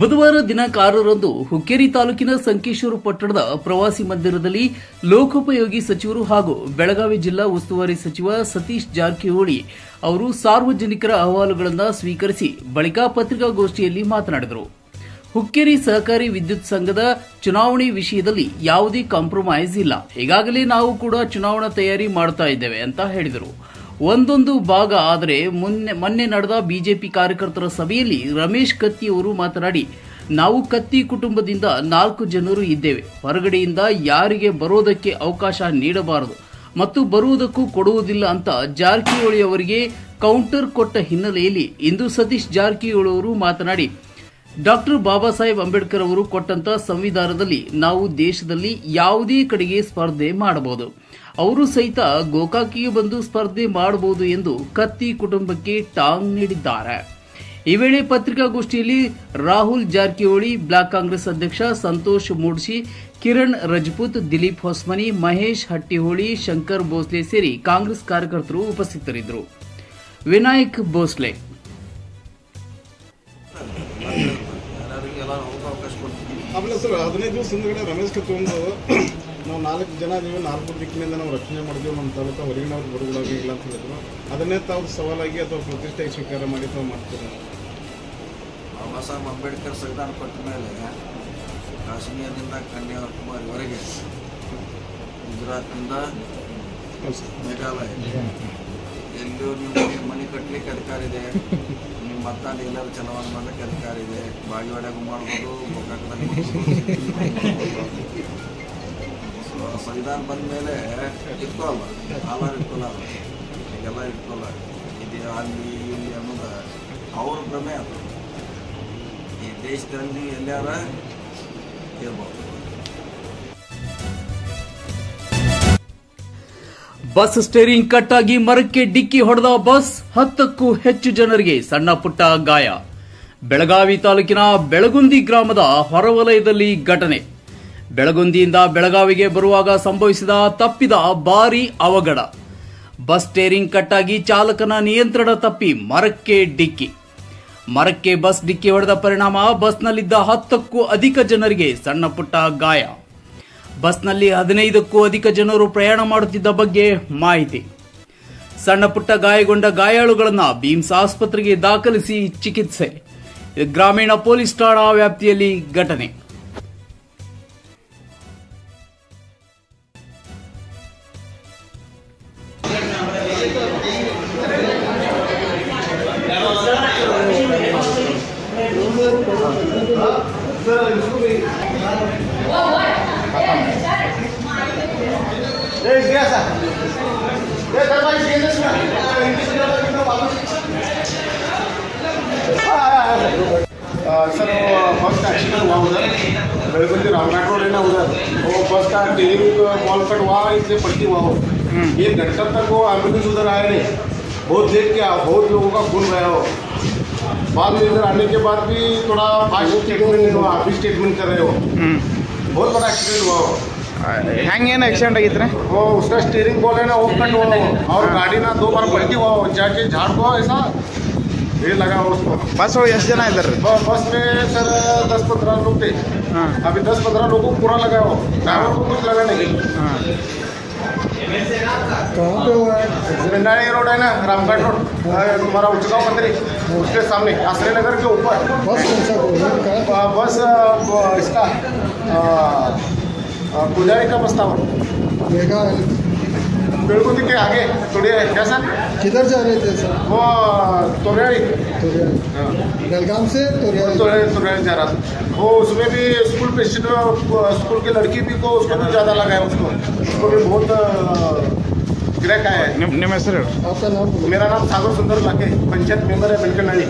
ಬುಧವಾರ ದಿನಾಂಕ 6ರಂದು ಹುಕ್ಕೇರಿ ತಾಲೂಕಿನ ಸಂಕೇಶ್ವರ ಪಟ್ಟಣದ ಪ್ರವಾಸಿ ಮಂದಿರದಲ್ಲಿ ಲೋಕೋಪಯೋಗಿ ಸಚಿವರು ಹಾಗೂ ಬೆಳಗಾವಿ ಜಿಲ್ಲಾ ಉಸ್ತುವಾರಿ ಸಚಿವ ಸತೀಶ್ ಜಾರಕಿಹೊಳಿ ಅವರು ಸಾರ್ವಜನಿಕರ ಅಹವಾಲುಗಳನ್ನು ಸ್ವೀಕರಿಸಿ ಬಳಿಕ ಪತ್ರಿಕಾಗೋಷ್ಠಿಯಲ್ಲಿ ಮಾತನಾಡಿದರು. ಹುಕ್ಕೇರಿ ಸಹಕಾರಿ ವಿದ್ಯುತ್ ಸಂಘದ ಚುನಾವಣೆ ವಿಷಯದಲ್ಲಿ ಯಾವುದೇ ಕಾಂಪ್ರಮೈಸ್ ಇಲ್ಲ. ಈಗಾಗಲೇ ನಾವು ಕೂಡ ಚುನಾವಣಾ ತಯಾರಿ ಮಾಡ್ತಾ ಇದ್ದೇವೆ ಅಂತ ಹೇಳಿದರು. ಒಂದೊಂದು ಭಾಗ ಆದರೆ ಮೊನ್ನೆ ನಡೆದ ಬಿಜೆಪಿ ಕಾರ್ಯಕರ್ತರ ಸಭೆಯಲ್ಲಿ ರಮೇಶ್ ಕತ್ತಿ ಅವರು ಮಾತನಾಡಿ, ನಾವು ಕತ್ತಿ ಕುಟುಂಬದಿಂದ 4 ಜನರು ಇದ್ದೇವೆ. ಹೊರಗಡೆಯಿಂದ ಯಾರಿಗೆ ಬರೋದಕ್ಕೆ ಅವಕಾಶ ನೀಡಬಾರದು ಮತ್ತು ಬರುವುದಕ್ಕೂ ಕೊಡುವುದಿಲ್ಲ ಅಂತ ಜಾರಕಿಹೊಳಿ ಅವರಿಗೆ ಕೌಂಟರ್ ಕೊಟ್ಟ ಹಿನ್ನೆಲೆಯಲ್ಲಿ ಇಂದು ಸತೀಶ್ ಜಾರಕಿಹೊಳಿ ಅವರು ಮಾತನಾಡಿ, ಡಾಕ್ಟರ್ ಬಾಬಾ ಸಾಹೇಬ್ ಅಂಬೇಡ್ಕರ್ ಅವರು ಕೊಟ್ಟಂತ ಸಂವಿಧಾನದಲ್ಲಿ ನಾವು ದೇಶದಲ್ಲಿ ಯಾವುದೇ ಕಡೆಗೆ ಸ್ಪರ್ಧೆ ಮಾಡಬಹುದು. ಅವರು ಸಹಿತ ಗೋಕಾಕಿಗೆ ಬಂದು ಸ್ಪರ್ಧೆ ಮಾಡಬಹುದು ಎಂದು ಕತ್ತಿ ಕುಟುಂಬಕ್ಕೆ ಟಾಂಗ್ ನೀಡಿದ್ದಾರೆ. ಈ ವೇಳೆ ಪತ್ರಿಕಾಗೋಷ್ಠಿಯಲ್ಲಿ ರಾಹುಲ್ ಜಾರಕಿಹೊಳಿ, ಬ್ಲಾಕ್ ಕಾಂಗ್ರೆಸ್ ಅಧ್ಯಕ್ಷ ಸಂತೋಷ್ ಮೂಡ್ಶಿ, ಕಿರಣ್ ರಜಪೂತ್, ದಿಲೀಪ್ ಹೊಸ್ಮನಿ, ಮಹೇಶ್ ಹಟ್ಟಿಹೊಳಿ, ಶಂಕರ್ ಭೋಸ್ಲೆ ಸೇರಿ ಕಾಂಗ್ರೆಸ್ ಕಾರ್ಯಕರ್ತರು ಉಪಸ್ಥಿತರಿದ್ದರು. ವಿನಾಯಕ್ ಭೋಸ್ಲೆ ಆಮೇಲೆ ಸರ್ 15 ದಿವಸ ಹಿಂದಗಡೆ ರಮೇಶ್ ಕತ್ತಿ ಒಂದು ನಾವು 4 ಜನ ಇದೀವಿ, 4 ದಿಕ್ಕಿನಿಂದ ನಾವು ರಕ್ಷಣೆ ಮಾಡಿದೀವಿ, ನಮ್ಮ ತಾಲೂಕು ಹೊರಗಿನವ್ರು ಬರುವುದಾಗಿಲ್ಲ ಅಂತ ಹೇಳಿದ್ರು. ಅದನ್ನೇ ತಾವು ಸವಾಲಾಗಿ ಅಥವಾ ಪ್ರತಿಷ್ಠೆ ಸ್ವೀಕಾರ ಮಾಡಿ ತಾವು ಮಾಡ್ತೀರಾ? ಬಾಬಾ ಸಾಹೇಬ್ ಅಂಬೇಡ್ಕರ್ ಸಂವಿಧಾನ ಕೊಟ್ಟ ಮೇಲೆ ಕಾಶ್ಮೀರದಿಂದ ಕನ್ಯಾಕುಮಾರಿವರೆಗೆ, ಗುಜರಾತ್ನಿಂದ ಮೇಘಾಲಯ ಎಲ್ಲೂ ನೀವು ಮನೆ ಕಟ್ಟಲಿಕ್ಕೆ ಅಧಿಕಾರ ಇದೆ, ನಿಮ್ಮ ಮತದಾನ ಎಲ್ಲರೂ ಚಲಾವಣೆ ಮಾಡಲಿಕ್ಕೆ ಅಧಿಕಾರ ಇದೆ, ಬಾಗಿವಾಡ್ಯಾಗೂ ಮಾಡ್ಬೋದು, ಗೋಕಾಕದಲ್ಲಿ ಸಂವಿಧಾನ ಬಂದ ಮೇಲೆ ಇಟ್ಕೊಳ್ಳಲ್ಲ, ಆಲಾರು ಇಟ್ಕೊಳ್ಳಲ್ಲ, ಈಗೆಲ್ಲ ಇಟ್ಕೊಳ್ಳ ಇದು ಅಲ್ಲಿ ಇಲ್ಲಿ ಅನ್ನೋದು ಅವ್ರ ಭ್ರಮೆ. ಅದು ಈ ದೇಶದಲ್ಲಿ ಎಲ್ಲಾರ ಇರ್ಬೋದು. ಬಸ್ ಸ್ಟೇರಿಂಗ್ ಕಟ್ ಆಗಿ ಮರಕ್ಕೆ ಡಿಕ್ಕಿ ಹೊಡೆದ ಬಸ್, 10ಕ್ಕೂ ಹೆಚ್ಚು ಜನರಿಗೆ ಸಣ್ಣ ಪುಟ್ಟ ಗಾಯ. ಬೆಳಗಾವಿ ತಾಲೂಕಿನ ಬೆಳಗುಂದಿ ಗ್ರಾಮದ ಹೊರವಲಯದಲ್ಲಿ ಘಟನೆ. ಬೆಳಗುಂದಿಯಿಂದ ಬೆಳಗಾವಿಗೆ ಬರುವಾಗ ಸಂಭವಿಸಿದ ತಪ್ಪಿದ ಭಾರೀ ಅವಘಡ. ಬಸ್ ಸ್ಟೇರಿಂಗ್ ಕಟ್ ಆಗಿ ಚಾಲಕನ ನಿಯಂತ್ರಣ ತಪ್ಪಿ ಮರಕ್ಕೆ ಡಿಕ್ಕಿ. ಮರಕ್ಕೆ ಬಸ್ ಡಿಕ್ಕಿ ಹೊಡೆದ ಪರಿಣಾಮ ಬಸ್ನಲ್ಲಿದ್ದ 10ಕ್ಕೂ ಅಧಿಕ ಜನರಿಗೆ ಸಣ್ಣ ಪುಟ್ಟ ಗಾಯ. ಬಸ್ನಲ್ಲಿ 15ಕ್ಕೂ ಅಧಿಕ ಜನರು ಪ್ರಯಾಣ ಮಾಡುತ್ತಿದ್ದ ಬಗ್ಗೆ ಮಾಹಿತಿ. ಸಣ್ಣ ಪುಟ್ಟ ಗಾಯಗೊಂಡ ಗಾಯಾಳುಗಳನ್ನು ಬೀಮ್ಸ್ ಆಸ್ಪತ್ರೆಗೆ ದಾಖಲಿಸಿ ಚಿಕಿತ್ಸೆ. ಗ್ರಾಮೀಣ ಪೊಲೀಸ್ ಠಾಣಾ ವ್ಯಾಪ್ತಿಯಲ್ಲಿ ಘಟನೆ. सर बस का एक्सीडेंट हुआ उधर बेलगुंदी रामघाट रोड है ना, उधर वो बस का टेरिंग वॉल कट हुआ, इससे पलटी हुआ हो. 1 घंटा तक वो एम्बुलेंस उधर आए नहीं, बहुत देर किया, बहुत लोगों का खून बहा हो. बाद में इधर आने के बाद भी थोड़ा फास्ट स्टेटमेंट हुआ, अभी स्टेटमेंट कर रहे हो. बहुत बड़ा एक्सीडेंट हुआ हो. ಹೆಂಗೇನು ಆಕ್ಸಿಡೆಂಟ್ ಆಗಿದ್ರೆ वो उसका स्टीयरिंग बॉल है ना वो कट हुआ हो, और गाड़ी ना 2 बार पलटी हुआ हो, जाके झाड़ को ऐसा ढेर लगा हो उसको. ಬಸ್ ಒಳಗೆ ಎಷ್ಟು जन इधर? बस में सर 10-15 लोग थे. अभी 10-15 लोगों को पूरा लगा हो, ड्राइवर को कुछ लगा नहीं. कहाँ पे हुआ है? पिंडारी रोड है ना, रामघाट रोड, तुम्हारा उच्चगांव मंदिर उसके सामने, आश्रय नगर के ऊपर. बस इसका पुजारी का प्रस्ताव बेलगुंदी के आगे थोड़ी क्या सर? किधर जा रहे थे सर? वो तोरियाड़ी बेलगाम से तोरियाड़ी जा रहा था. वो उसमें भी स्कूल प्रेसिडेंट स्कूल की लड़की भी को उसको भी ज़्यादा लगा है, उसको भी बहुत क्रैक आया है. ನಿಮ್ಮ ಹೆಸರು? आपका नाम? मेरा नाम सागर सुंदर लाके, पंचायत मेंबर है बिल्कुल नहीं.